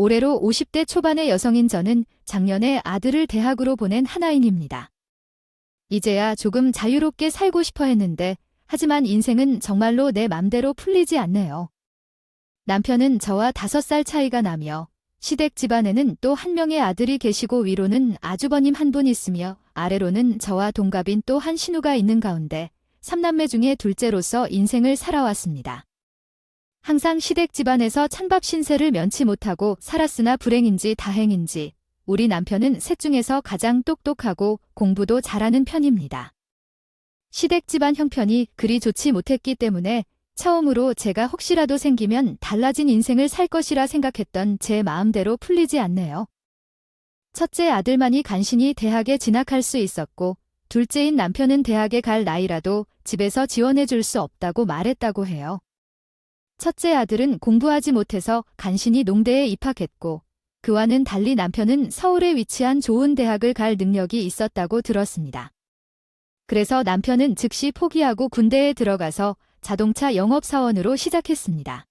올해로 50대 초반의 여성인 저는 작년에 아들을 대학으로 보낸 하나인입니다. 이제야 조금 자유롭게 살고 싶어 했는데 하지만 인생은 정말로 내 맘대로 풀리지 않네요. 남편은 저와 5살 차이가 나며 시댁 집안에는 또 한 명의 아들이 계시고 위로는 아주버님 한 분 있으며 아래로는 저와 동갑인 또 한 신우가 있는 가운데 3남매 중에 둘째로서 인생을 살아왔습니다. 항상 시댁 집안에서 찬밥 신세를 면치 못하고 살았으나 불행인지 다행인지 우리 남편은 셋 중에서 가장 똑똑하고 공부도 잘하는 편입니다. 시댁 집안 형편이 그리 좋지 못했기 때문에 처음으로 제가 혹시라도 생기면 달라진 인생을 살 것이라 생각했던 제 마음대로 풀리지 않네요. 첫째 아들만이 간신히 대학에 진학할 수 있었고 둘째인 남편은 대학에 갈 나이라도 집에서 지원해 줄 수 없다고 말했다고 해요. 첫째 아들은 공부하지 못해서 간신히 농대에 입학했고 그와는 달리 남편은 서울에 위치한 좋은 대학을 갈 능력이 있었다고 들었습니다. 그래서 남편은 즉시 포기하고 군대에 들어가서 자동차 영업사원으로 시작했습니다.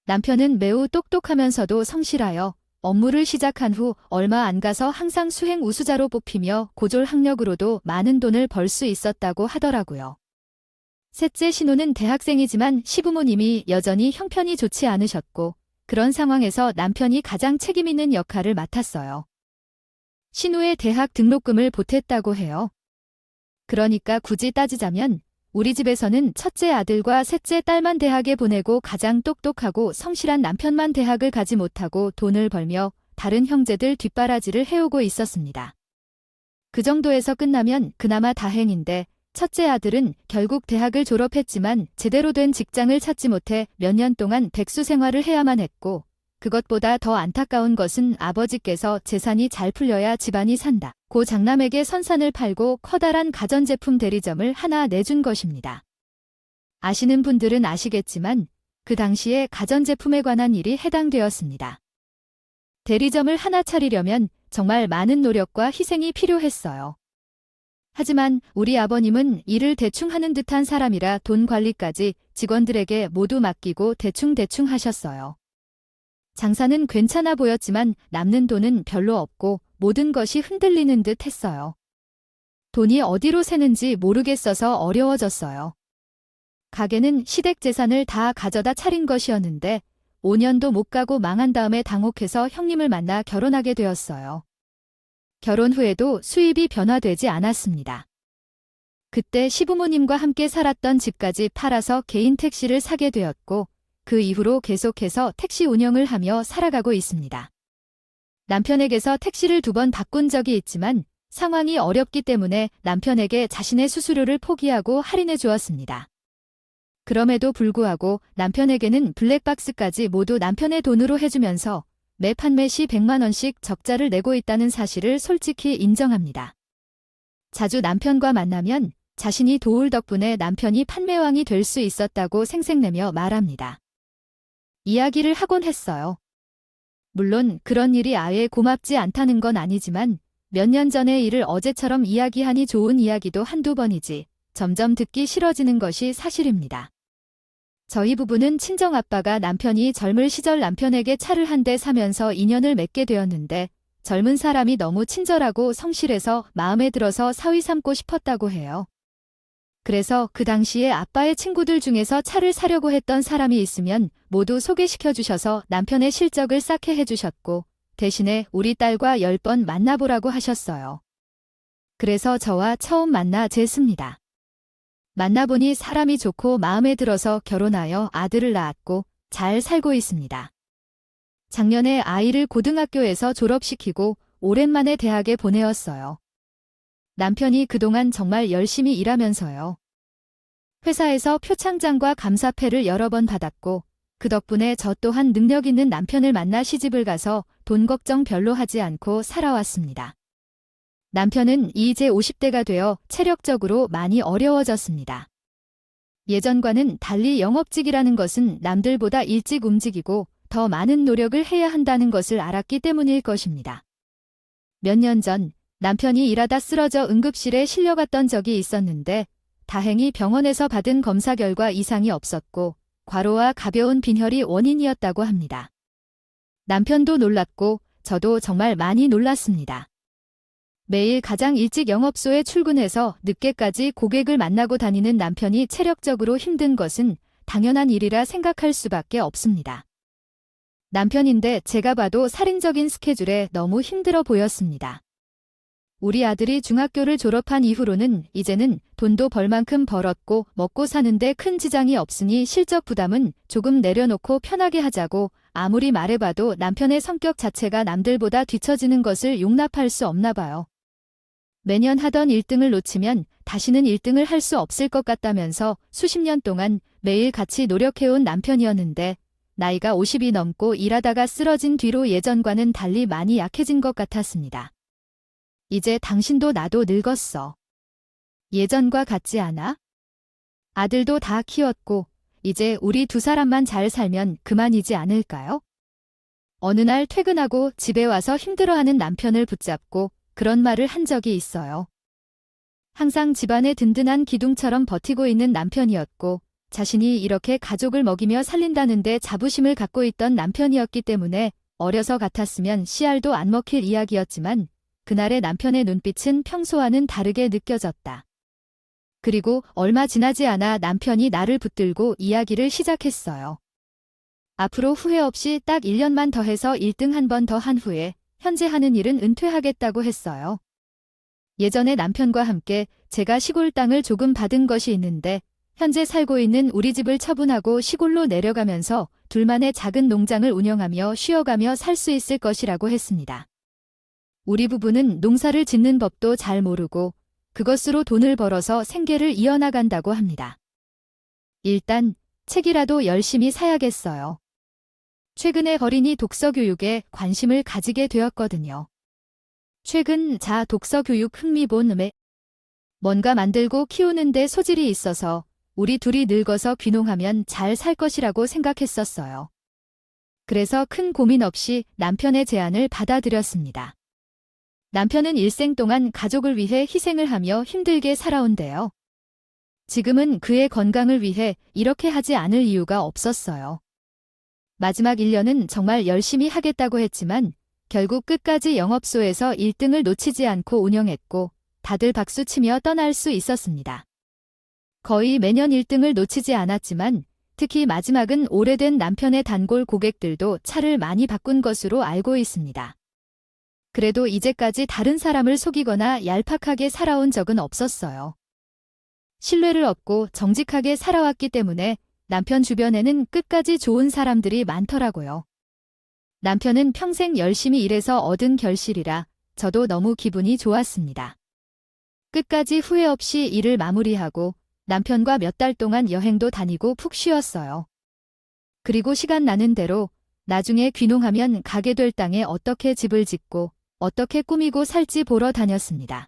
남편은 매우 똑똑하면서도 성실하여 업무를 시작한 후 얼마 안 가서 항상 수행 우수자로 뽑히며 고졸 학력으로도 많은 돈을 벌 수 있었다고 하더라고요. 셋째 신우는 대학생이지만 시부모님이 여전히 형편이 좋지 않으셨고 그런 상황에서 남편이 가장 책임 있는 역할을 맡았어요. 신우의 대학 등록금을 보탰다고 해요. 그러니까 굳이 따지자면 우리 집에서는 첫째 아들과 셋째 딸만 대학에 보내고 가장 똑똑하고 성실한 남편만 대학을 가지 못하고 돈을 벌며 다른 형제들 뒷바라지를 해오고 있었습니다. 그 정도에서 끝나면 그나마 다행인데 첫째 아들은 결국 대학을 졸업했지만 제대로 된 직장을 찾지 못해 몇 년 동안 백수 생활을 해야만 했고 그것보다 더 안타까운 것은 아버지께서 재산이 잘 풀려야 집안이 산다. 고 장남에게 선산을 팔고 커다란 가전제품 대리점을 하나 내준 것입니다. 아시는 분들은 아시겠지만 그 당시에 가전제품에 관한 일이 해당되었습니다. 대리점을 하나 차리려면 정말 많은 노력과 희생이 필요했어요. 하지만 우리 아버님은 일을 대충 하는 듯한 사람이라 돈 관리까지 직원들에게 모두 맡기고 대충 하셨어요. 장사는 괜찮아 보였지만 남는 돈은 별로 없고 모든 것이 흔들리는 듯 했어요. 돈이 어디로 새는지 모르겠어서 어려워졌어요. 가게는 시댁 재산을 다 가져다 차린 것이었는데 5년도 못 가고 망한 다음에 당혹해서 형님을 만나 결혼하게 되었어요. 결혼 후에도 수입이 변화되지 않았습니다. 그때 시부모님과 함께 살았던 집까지 팔아서 개인 택시를 사게 되었고 그 이후로 계속해서 택시 운영을 하며 살아가고 있습니다. 남편에게서 택시를 2번 바꾼 적이 있지만 상황이 어렵기 때문에 남편에게 자신의 수수료를 포기하고 할인해 주었습니다. 그럼에도 불구하고 남편에게는 블랙박스까지 모두 남편의 돈으로 해주면서 매 판매 시 100만 원씩 적자를 내고 있다는 사실을 솔직히 인정합니다. 자주 남편과 만나면 자신이 도울 덕분에 남편이 판매왕이 될 수 있었다고 생색내며 말합니다. 이야기를 하곤 했어요. 물론 그런 일이 아예 고맙지 않다는 건 아니지만 몇 년 전의 일을 어제처럼 이야기하니 좋은 이야기도 한두 번이지 점점 듣기 싫어지는 것이 사실입니다. 저희 부부는 친정아빠가 남편이 젊을 시절 남편에게 차를 한 대 사면서 인연을 맺게 되었는데 젊은 사람이 너무 친절하고 성실해서 마음에 들어서 사위 삼고 싶었다고 해요. 그래서 그 당시에 아빠의 친구들 중에서 차를 사려고 했던 사람이 있으면 모두 소개시켜 주셔서 남편의 실적을 쌓게 해주셨고 대신에 우리 딸과 10번 만나보라고 하셨어요. 그래서 저와 처음 만나 쟀습니다. 만나보니 사람이 좋고 마음에 들어서 결혼하여 아들을 낳았고 잘 살고 있습니다. 작년에 아이를 고등학교에서 졸업시키고 오랜만에 대학에 보내었어요. 남편이 그동안 정말 열심히 일하면서요. 회사에서 표창장과 감사패를 여러 번 받았고 그 덕분에 저 또한 능력 있는 남편을 만나 시집을 가서 돈 걱정 별로 하지 않고 살아왔습니다. 남편은 이제 50대가 되어 체력적으로 많이 어려워졌습니다. 예전과는 달리 영업직이라는 것은 남들보다 일찍 움직이고 더 많은 노력을 해야 한다는 것을 알았기 때문일 것입니다. 몇 년 전 남편이 일하다 쓰러져 응급실에 실려갔던 적이 있었는데 다행히 병원에서 받은 검사 결과 이상이 없었고 과로와 가벼운 빈혈이 원인이었다고 합니다. 남편도 놀랐고 저도 정말 많이 놀랐습니다. 매일 가장 일찍 영업소에 출근해서 늦게까지 고객을 만나고 다니는 남편이 체력적으로 힘든 것은 당연한 일이라 생각할 수밖에 없습니다. 남편인데 제가 봐도 살인적인 스케줄에 너무 힘들어 보였습니다. 우리 아들이 중학교를 졸업한 이후로는 이제는 돈도 벌 만큼 벌었고 먹고 사는데 큰 지장이 없으니 실적 부담은 조금 내려놓고 편하게 하자고 아무리 말해봐도 남편의 성격 자체가 남들보다 뒤처지는 것을 용납할 수 없나 봐요. 매년 하던 1등을 놓치면 다시는 1등을 할 수 없을 것 같다면서 수십 년 동안 매일 같이 노력해온 남편이었는데 나이가 50이 넘고 일하다가 쓰러진 뒤로 예전과는 달리 많이 약해진 것 같았습니다. 이제 당신도 나도 늙었어. 예전과 같지 않아? 아들도 다 키웠고 이제 우리 두 사람만 잘 살면 그만이지 않을까요? 어느 날 퇴근하고 집에 와서 힘들어하는 남편을 붙잡고 그런 말을 한 적이 있어요. 항상 집안의 든든한 기둥처럼 버티고 있는 남편이었고 자신이 이렇게 가족을 먹이며 살린다는데 자부심을 갖고 있던 남편이었기 때문에 어려서 같았으면 씨알도 안 먹힐 이야기였지만 그날의 남편의 눈빛은 평소와는 다르게 느껴졌다. 그리고 얼마 지나지 않아 남편이 나를 붙들고 이야기를 시작했어요. 앞으로 후회 없이 딱 1년만 더 해서 1등 한 번 더 한 후에 현재 하는 일은 은퇴하겠다고 했어요. 예전에 남편과 함께 제가 시골 땅을 조금 받은 것이 있는데 현재 살고 있는 우리 집을 처분하고 시골로 내려가면서 둘만의 작은 농장을 운영하며 쉬어가며 살 수 있을 것이라고 했습니다. 우리 부부는 농사를 짓는 법도 잘 모르고 그것으로 돈을 벌어서 생계를 이어나간다고 합니다. 일단 책이라도 열심히 사야겠어요. 최근에 어린이 독서 교육에 관심을 가지게 되었거든요. 최근 독서 교육 흥미 본음에 뭔가 만들고 키우는데 소질이 있어서 우리 둘이 늙어서 귀농하면 잘 살 것이라고 생각했었어요. 그래서 큰 고민 없이 남편의 제안을 받아들였습니다. 남편은 일생 동안 가족을 위해 희생을 하며 힘들게 살아온대요. 지금은 그의 건강을 위해 이렇게 하지 않을 이유가 없었어요. 마지막 1년은 정말 열심히 하겠다고 했지만 결국 끝까지 영업소에서 1등을 놓치지 않고 운영했고 다들 박수치며 떠날 수 있었습니다. 거의 매년 1등을 놓치지 않았지만 특히 마지막은 오래된 남편의 단골 고객들도 차를 많이 바꾼 것으로 알고 있습니다. 그래도 이제까지 다른 사람을 속이거나 얄팍하게 살아온 적은 없었어요. 신뢰를 얻고 정직하게 살아왔기 때문에 남편 주변에는 끝까지 좋은 사람들이 많더라고요. 남편은 평생 열심히 일해서 얻은 결실이라 저도 너무 기분이 좋았습니다. 끝까지 후회 없이 일을 마무리하고 남편과 몇 달 동안 여행도 다니고 푹 쉬었어요. 그리고 시간 나는 대로 나중에 귀농하면 가게 될 땅에 어떻게 집을 짓고 어떻게 꾸미고 살지 보러 다녔습니다.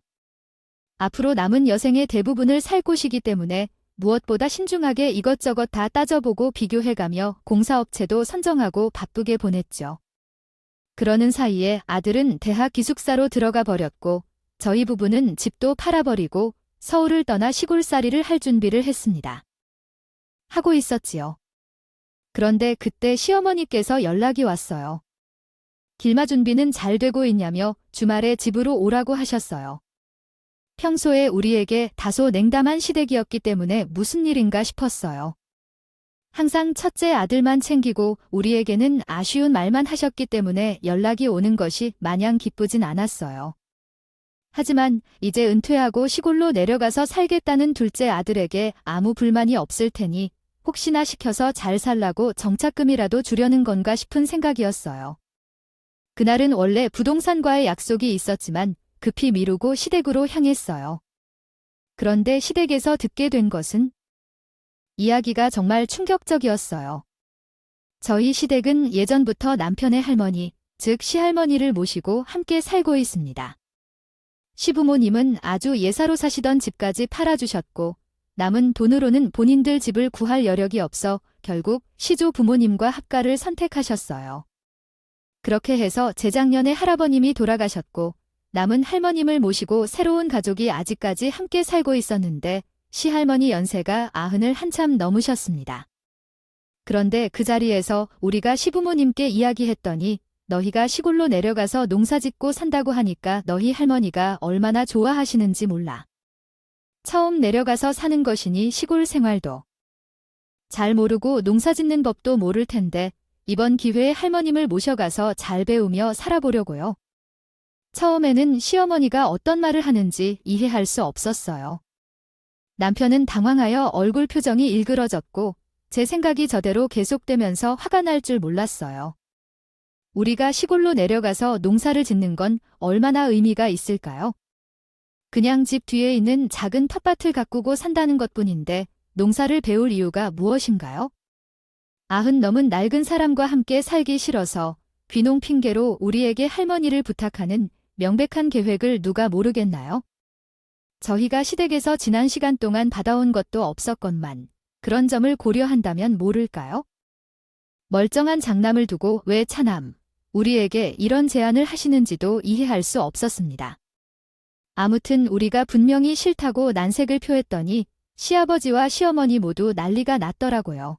앞으로 남은 여생의 대부분을 살 곳이기 때문에 무엇보다 신중하게 이것저것 다 따져보고 비교해가며 공사업체도 선정하고 바쁘게 보냈죠. 그러는 사이에 아들은 대학 기숙사로 들어가 버렸고 저희 부부는 집도 팔아버리고 서울을 떠나 시골살이를 할 준비를 했습니다. 하고 있었지요. 그런데 그때 시어머니께서 연락이 왔어요. 길마 준비는 잘 되고 있냐며 주말에 집으로 오라고 하셨어요. 평소에 우리에게 다소 냉담한 시댁이었기 때문에 무슨 일인가 싶었어요. 항상 첫째 아들만 챙기고 우리에게는 아쉬운 말만 하셨기 때문에 연락이 오는 것이 마냥 기쁘진 않았어요. 하지만 이제 은퇴하고 시골로 내려가서 살겠다는 둘째 아들에게 아무 불만이 없을 테니 혹시나 시켜서 잘 살라고 정착금이라도 주려는 건가 싶은 생각이었어요. 그날은 원래 부동산과의 약속이 있었지만 급히 미루고 시댁으로 향했어요. 그런데 시댁에서 듣게 된 것은 이야기가 정말 충격적이었어요. 저희 시댁은 예전부터 남편의 할머니, 즉 시할머니를 모시고 함께 살고 있습니다. 시부모님은 아주 예사로 사시던 집까지 팔아주셨고 남은 돈으로는 본인들 집을 구할 여력이 없어 결국 시조 부모님과 합가를 선택하셨어요. 그렇게 해서 재작년에 할아버님이 돌아가셨고 남은 할머님을 모시고 새로운 가족이 아직까지 함께 살고 있었는데 시할머니 연세가 90을 한참 넘으셨습니다. 그런데 그 자리에서 우리가 시부모님께 이야기했더니 너희가 시골로 내려가서 농사짓고 산다고 하니까 너희 할머니가 얼마나 좋아하시는지 몰라. 처음 내려가서 사는 것이니 시골 생활도 잘 모르고 농사짓는 법도 모를 텐데 이번 기회에 할머님을 모셔가서 잘 배우며 살아보려고요. 처음에는 시어머니가 어떤 말을 하는지 이해할 수 없었어요. 남편은 당황하여 얼굴 표정이 일그러졌고 제 생각이 저대로 계속되면서 화가 날 줄 몰랐어요. 우리가 시골로 내려가서 농사를 짓는 건 얼마나 의미가 있을까요? 그냥 집 뒤에 있는 작은 텃밭을 가꾸고 산다는 것뿐인데 농사를 배울 이유가 무엇인가요? 90 넘은 낡은 사람과 함께 살기 싫어서 귀농 핑계로 우리에게 할머니를 부탁하는 명백한 계획을 누가 모르겠나요? 저희가 시댁에서 지난 시간 동안 받아온 것도 없었건만 그런 점을 고려한다면 모를까요? 멀쩡한 장남을 두고 왜 차남, 우리에게 이런 제안을 하시는지도 이해할 수 없었습니다. 아무튼 우리가 분명히 싫다고 난색을 표했더니 시아버지와 시어머니 모두 난리가 났더라고요.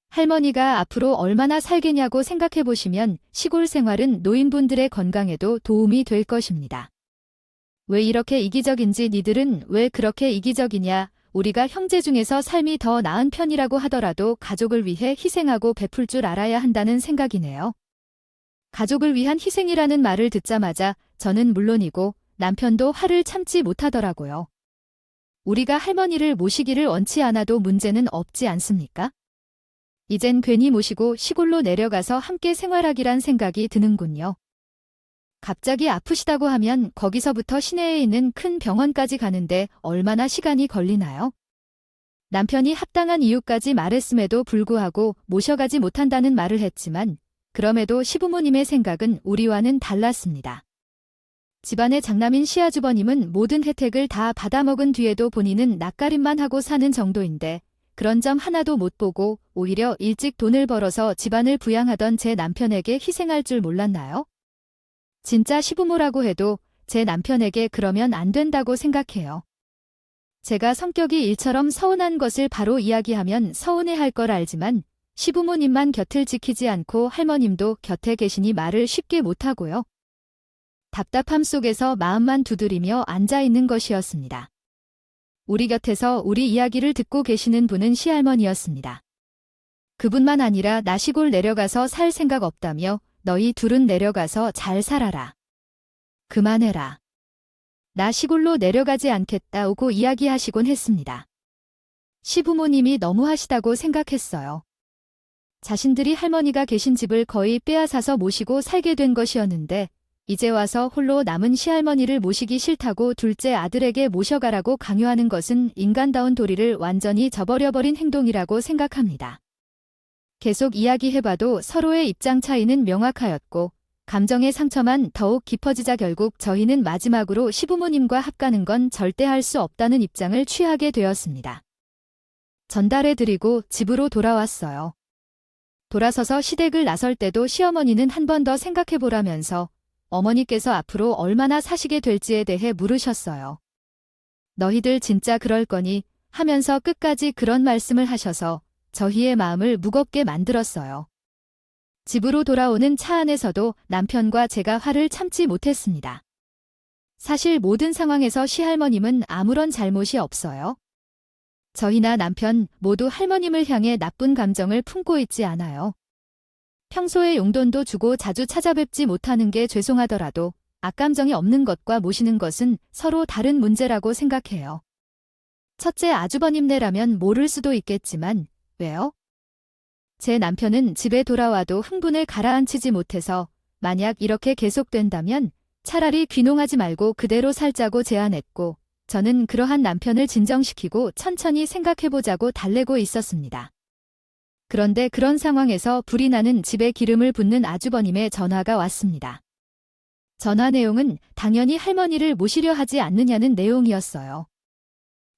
할머니가 앞으로 얼마나 살겠냐고 생각해보시면 시골 생활은 노인분들의 건강에도 도움이 될 것입니다. 왜 이렇게 이기적인지 니들은 왜 그렇게 이기적이냐? 우리가 형제 중에서 삶이 더 나은 편이라고 하더라도 가족을 위해 희생하고 베풀 줄 알아야 한다는 생각이네요. 가족을 위한 희생이라는 말을 듣자마자 저는 물론이고 남편도 화를 참지 못하더라고요. 우리가 할머니를 모시기를 원치 않아도 문제는 없지 않습니까? 이젠 괜히 모시고 시골로 내려가서 함께 생활하기란 생각이 드는군요. 갑자기 아프시다고 하면 거기서부터 시내에 있는 큰 병원까지 가는데 얼마나 시간이 걸리나요? 남편이 합당한 이유까지 말했음에도 불구하고 모셔가지 못한다는 말을 했지만 그럼에도 시부모님의 생각은 우리와는 달랐습니다. 집안의 장남인 시아주버님은 모든 혜택을 다 받아먹은 뒤에도 본인은 낯가림만 하고 사는 정도인데 그런 점 하나도 못 보고 오히려 일찍 돈을 벌어서 집안을 부양하던 제 남편에게 희생할 줄 몰랐나요? 진짜 시부모라고 해도 제 남편에게 그러면 안 된다고 생각해요. 제가 성격이 일처럼 서운한 것을 바로 이야기하면 서운해할 걸 알지만 시부모님만 곁을 지키지 않고 할머님도 곁에 계시니 말을 쉽게 못하고요. 답답함 속에서 마음만 두드리며 앉아있는 것이었습니다. 우리 곁에서 우리 이야기를 듣고 계시는 분은 시할머니였습니다. 그분만 아니라 나 시골 내려가서 살 생각 없다며 너희 둘은 내려가서 잘 살아라. 그만해라. 나 시골로 내려가지 않겠다 오고 이야기하시곤 했습니다. 시부모님이 너무하시다고 생각했어요. 자신들이 할머니가 계신 집을 거의 빼앗아서 모시고 살게 된 것이었는데 이제 와서 홀로 남은 시할머니를 모시기 싫다고 둘째 아들에게 모셔가라고 강요하는 것은 인간다운 도리를 완전히 저버려버린 행동이라고 생각합니다. 계속 이야기해봐도 서로의 입장 차이는 명확하였고 감정의 상처만 더욱 깊어지자 결국 저희는 마지막으로 시부모님과 합가는 건 절대 할 수 없다는 입장을 취하게 되었습니다. 전달해드리고 집으로 돌아왔어요. 돌아서서 시댁을 나설 때도 시어머니는 한 번 더 생각해보라면서 어머니께서 앞으로 얼마나 사시게 될지에 대해 물으셨어요. 너희들 진짜 그럴 거니 하면서 끝까지 그런 말씀을 하셔서 저희의 마음을 무겁게 만들었어요. 집으로 돌아오는 차 안에서도 남편과 제가 화를 참지 못했습니다. 사실 모든 상황에서 시할머님은 아무런 잘못이 없어요. 저희나 남편 모두 할머님을 향해 나쁜 감정을 품고 있지 않아요. 평소에 용돈도 주고 자주 찾아뵙지 못하는 게 죄송하더라도 악감정이 없는 것과 모시는 것은 서로 다른 문제라고 생각해요. 첫째 아주버님네라면 모를 수도 있겠지만 왜요? 제 남편은 집에 돌아와도 흥분을 가라앉히지 못해서 만약 이렇게 계속된다면 차라리 귀농하지 말고 그대로 살자고 제안했고 저는 그러한 남편을 진정시키고 천천히 생각해보자고 달래고 있었습니다. 그런데 그런 상황에서 불이 나는 집에 기름을 붓는 아주버님의 전화가 왔습니다. 전화 내용은 당연히 할머니를 모시려 하지 않느냐는 내용이었어요.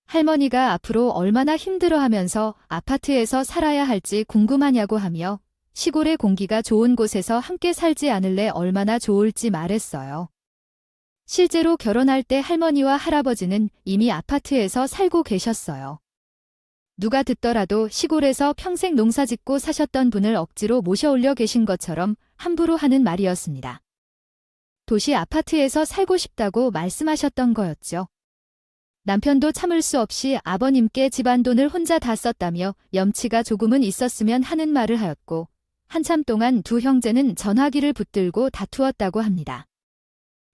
할머니가 앞으로 얼마나 힘들어하면서 아파트에서 살아야 할지 궁금하냐고 하며 시골의 공기가 좋은 곳에서 함께 살지 않을래 얼마나 좋을지 말했어요. 실제로 결혼할 때 할머니와 할아버지는 이미 아파트에서 살고 계셨어요. 누가 듣더라도 시골에서 평생 농사짓고 사셨던 분을 억지로 모셔올려 계신 것처럼 함부로 하는 말이었습니다. 도시 아파트에서 살고 싶다고 말씀하셨던 거였죠. 남편도 참을 수 없이 아버님께 집안 돈을 혼자 다 썼다며 염치가 조금은 있었으면 하는 말을 하였고, 한참 동안 두 형제는 전화기를 붙들고 다투었다고 합니다.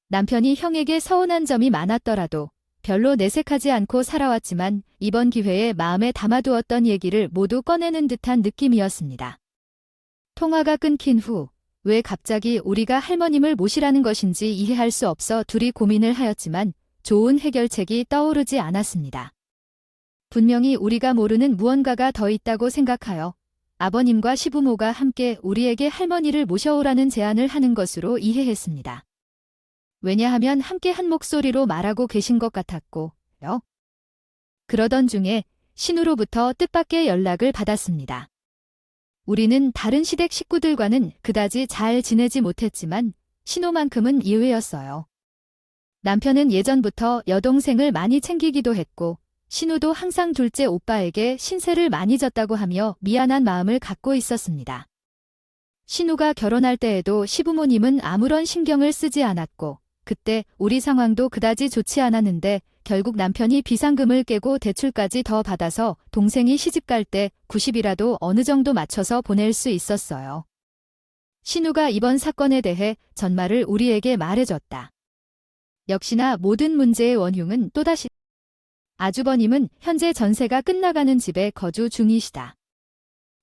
남편이 형에게 서운한 점이 많았더라도 별로 내색하지 않고 살아왔지만 이번 기회에 마음에 담아두었던 얘기를 모두 꺼내는 듯한 느낌이었습니다. 통화가 끊긴 후 왜 갑자기 우리가 할머님을 모시라는 것인지 이해할 수 없어 둘이 고민을 하였지만 좋은 해결책이 떠오르지 않았습니다. 분명히 우리가 모르는 무언가가 더 있다고 생각하여 아버님과 시부모가 함께 우리에게 할머니를 모셔오라는 제안을 하는 것으로 이해했습니다. 왜냐하면 함께 한 목소리로 말하고 계신 것 같았고요. 그러던 중에 신우로부터 뜻밖의 연락을 받았습니다. 우리는 다른 시댁 식구들과는 그다지 잘 지내지 못했지만 신우만큼은 예외였어요. 남편은 예전부터 여동생을 많이 챙기기도 했고 신우도 항상 둘째 오빠에게 신세를 많이 졌다고 하며 미안한 마음을 갖고 있었습니다. 신우가 결혼할 때에도 시부모님은 아무런 신경을 쓰지 않았고 그때 우리 상황도 그다지 좋지 않았는데 결국 남편이 비상금을 깨고 대출까지 더 받아서 동생이 시집갈 때 90이라도 어느 정도 맞춰서 보낼 수 있었어요. 신우가 이번 사건에 대해 전말을 우리에게 말해줬다. 역시나 모든 문제의 원흉은 또다시 아주버님은 현재 전세가 끝나가는 집에 거주 중이시다.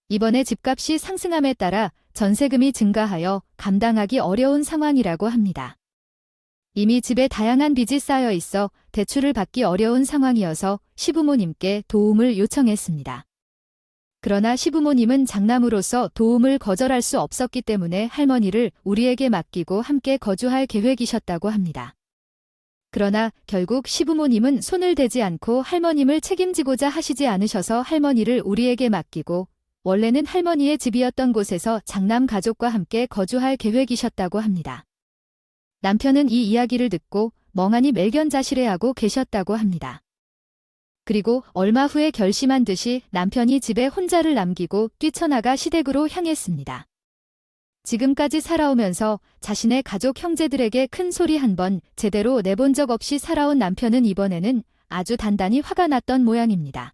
이번에 집값이 상승함에 따라 전세금이 증가하여 감당하기 어려운 상황이라고 합니다. 이미 집에 다양한 빚이 쌓여 있어 대출을 받기 어려운 상황이어서 시부모님께 도움을 요청했습니다. 그러나 시부모님은 장남으로서 도움을 거절할 수 없었기 때문에 할머니를 우리에게 맡기고 함께 거주할 계획이셨다고 합니다. 그러나 결국 시부모님은 손을 대지 않고 할머님을 책임지고자 하시지 않으셔서 할머니를 우리에게 맡기고 원래는 할머니의 집이었던 곳에서 장남 가족과 함께 거주할 계획이셨다고 합니다. 남편은 이 이야기를 듣고 멍하니 멜견자실해하고 계셨다고 합니다. 그리고 얼마 후에 결심한 듯이 남편이 집에 혼자를 남기고 뛰쳐나가 시댁으로 향했습니다. 지금까지 살아오면서 자신의 가족 형제들에게 큰 소리 한 번 제대로 내본 적 없이 살아온 남편은 이번에는 아주 단단히 화가 났던 모양입니다.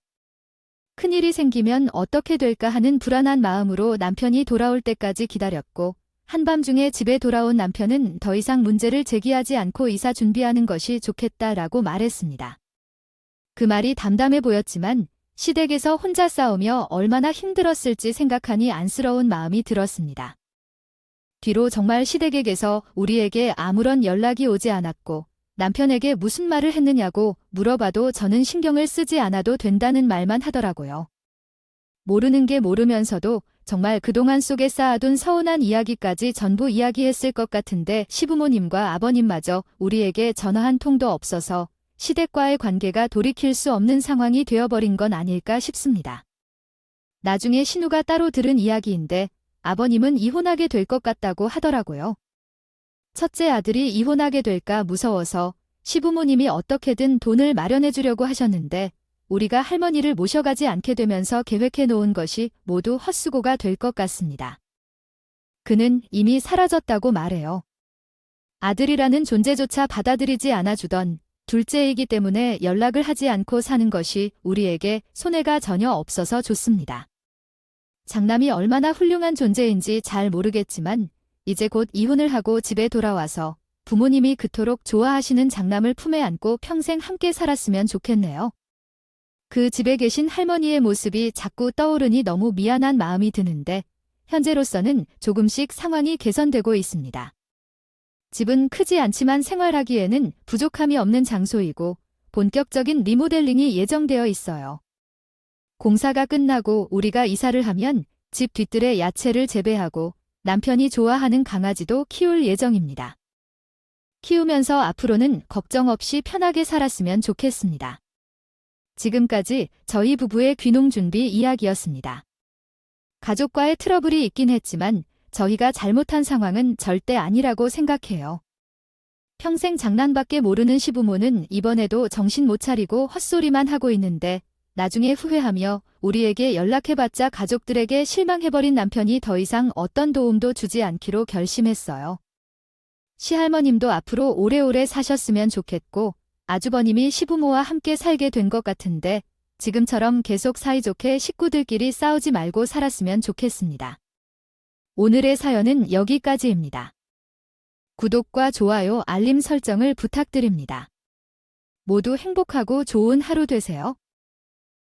큰일이 생기면 어떻게 될까 하는 불안한 마음으로 남편이 돌아올 때까지 기다렸고 한밤중에 집에 돌아온 남편은 더 이상 문제를 제기하지 않고 이사 준비하는 것이 좋겠다라고 말했습니다. 그 말이 담담해 보였지만 시댁에서 혼자 싸우며 얼마나 힘들었을지 생각하니 안쓰러운 마음이 들었습니다. 뒤로 정말 시댁에게서 우리에게 아무런 연락이 오지 않았고 남편에게 무슨 말을 했느냐고 물어봐도 저는 신경을 쓰지 않아도 된다는 말만 하더라고요. 모르는 게 모르면서도 정말 그동안 속에 쌓아둔 서운한 이야기까지 전부 이야기했을 것 같은데 시부모님과 아버님마저 우리에게 전화 한 통도 없어서 시댁과의 관계가 돌이킬 수 없는 상황이 되어버린 건 아닐까 싶습니다. 나중에 신우가 따로 들은 이야기인데 아버님은 이혼하게 될 것 같다고 하더라고요. 첫째 아들이 이혼하게 될까 무서워서 시부모님이 어떻게든 돈을 마련해 주려고 하셨는데 우리가 할머니를 모셔가지 않게 되면서 계획해 놓은 것이 모두 헛수고가 될 것 같습니다. 그는 이미 사라졌다고 말해요. 아들이라는 존재조차 받아들이지 않아주던 둘째이기 때문에 연락을 하지 않고 사는 것이 우리에게 손해가 전혀 없어서 좋습니다. 장남이 얼마나 훌륭한 존재인지 잘 모르겠지만 이제 곧 이혼을 하고 집에 돌아와서 부모님이 그토록 좋아하시는 장남을 품에 안고 평생 함께 살았으면 좋겠네요. 그 집에 계신 할머니의 모습이 자꾸 떠오르니 너무 미안한 마음이 드는데 현재로서는 조금씩 상황이 개선되고 있습니다. 집은 크지 않지만 생활하기에는 부족함이 없는 장소이고 본격적인 리모델링이 예정되어 있어요. 공사가 끝나고 우리가 이사를 하면 집 뒤뜰에 야채를 재배하고 남편이 좋아하는 강아지도 키울 예정입니다. 키우면서 앞으로는 걱정 없이 편하게 살았으면 좋겠습니다. 지금까지 저희 부부의 귀농준비 이야기였습니다. 가족과의 트러블이 있긴 했지만 저희가 잘못한 상황은 절대 아니라고 생각해요. 평생 장난밖에 모르는 시부모는 이번에도 정신 못 차리고 헛소리만 하고 있는데 나중에 후회하며 우리에게 연락해봤자 가족들에게 실망해버린 남편이 더 이상 어떤 도움도 주지 않기로 결심했어요. 시할머님도 앞으로 오래오래 사셨으면 좋겠고 아주버님이 시부모와 함께 살게 된 것 같은데 지금처럼 계속 사이좋게 식구들끼리 싸우지 말고 살았으면 좋겠습니다. 오늘의 사연은 여기까지입니다. 구독과 좋아요, 알림 설정을 부탁드립니다. 모두 행복하고 좋은 하루 되세요.